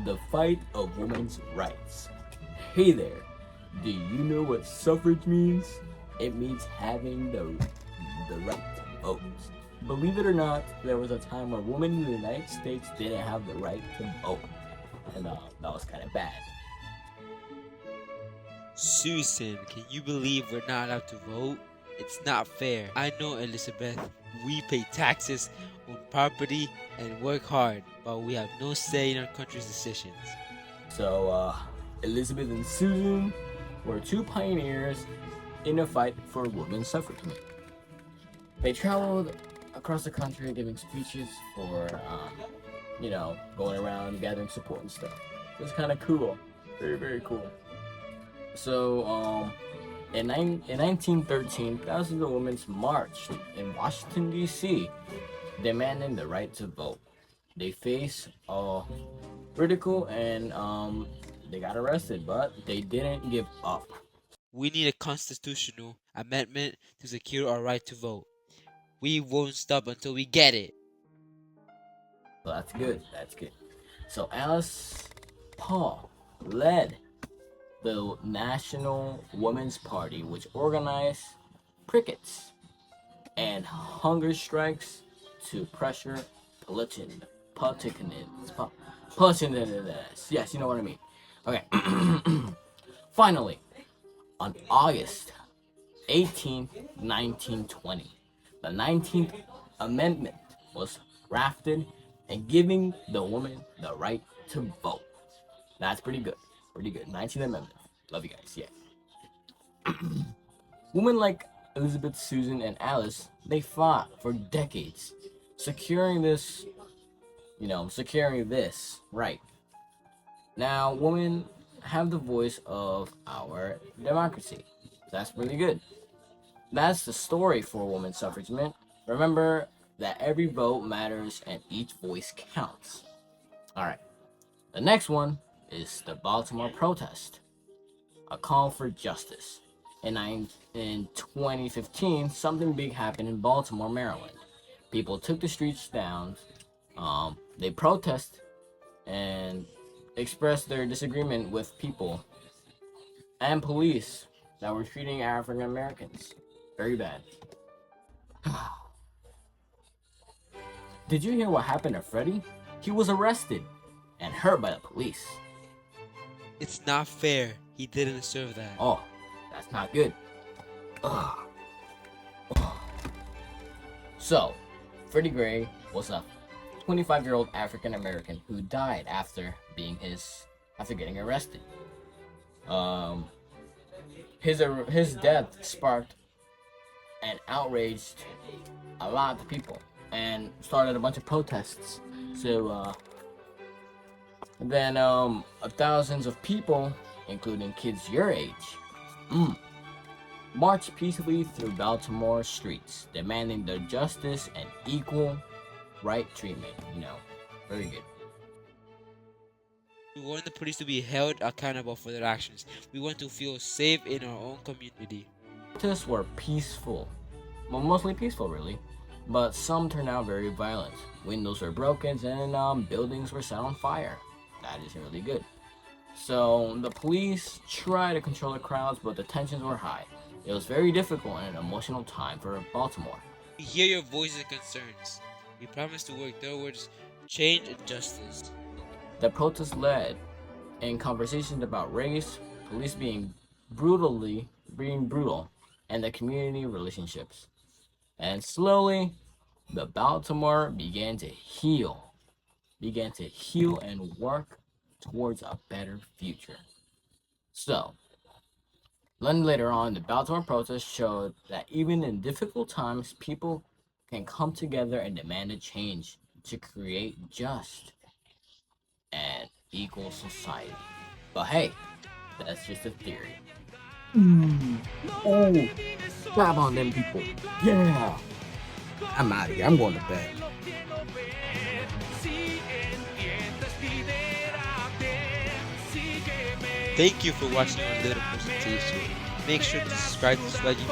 the fight of women's rights. Hey there, do you know what suffrage means? It means having the right to vote. Believe it or not, there was a time where women in the United States didn't have the right to vote. And that was kind of bad. Susan, can you believe we're not allowed to vote? It's not fair. I know, Elizabeth. We pay taxes, own property, and work hard, but we have no say in our country's decisions. So, Elizabeth and Susan were two pioneers in a fight for women's suffrage. They traveled across the country giving speeches for, going around gathering support and stuff. It was kind of cool. Very, very cool. So, in 1913, thousands of women marched in Washington, D.C., demanding the right to vote. They faced ridicule and they got arrested, but they didn't give up. We need a constitutional amendment to secure our right to vote. We won't stop until we get it. So that's good. That's good. So Alice Paul led the National Women's Party, which organized pickets and hunger strikes to pressure politicians. Yes, you know what I mean. Okay. Finally, on August 18, 1920, the 19th Amendment was drafted and giving the woman the right to vote. That's pretty good. Pretty good. 19th Amendment. Love you guys. Yeah. Women like Elizabeth, Susan, and Alice, they fought for decades, securing this right. Now, women have the voice of our democracy. That's really good. That's the story for women's suffrage. Remember that every vote matters and each voice counts. Alright. The next one is the Baltimore protest, a call for justice. In 2015, something big happened in Baltimore, Maryland. People took the streets down. They protested and expressed their disagreement with people and police that were treating African Americans very bad. Did you hear what happened to Freddie? He was arrested and hurt by the police. It's not fair. He didn't deserve that. Oh, that's not good. Ugh. So, Freddie Gray was a 25-year-old African American who died after getting arrested. His death sparked and outraged a lot of people and started a bunch of protests. So then thousands of people, including kids your age, marched peacefully through Baltimore streets, demanding the justice and equal right treatment. Very good. We want the police to be held accountable for their actions. We want to feel safe in our own community. Protests were peaceful. Well, mostly peaceful, really. But some turned out very violent. Windows were broken and buildings were set on fire. That isn't really good. So the police tried to control the crowds, but the tensions were high. It was very difficult and an emotional time for Baltimore. We hear your voices and concerns. We promise to work towards change and justice. The protest led in conversations about race, police being brutal, and the community relationships. And slowly, the Baltimore began to heal and work towards a better future. So, then later on, the Baltimore protest showed that even in difficult times, people can come together and demand a change to create just and equal society. But hey, that's just a theory. Oh, grab on them people. Yeah. I'm out of here. I'm going to bed. Thank you for watching our little presentation. Make sure to subscribe to Speedy.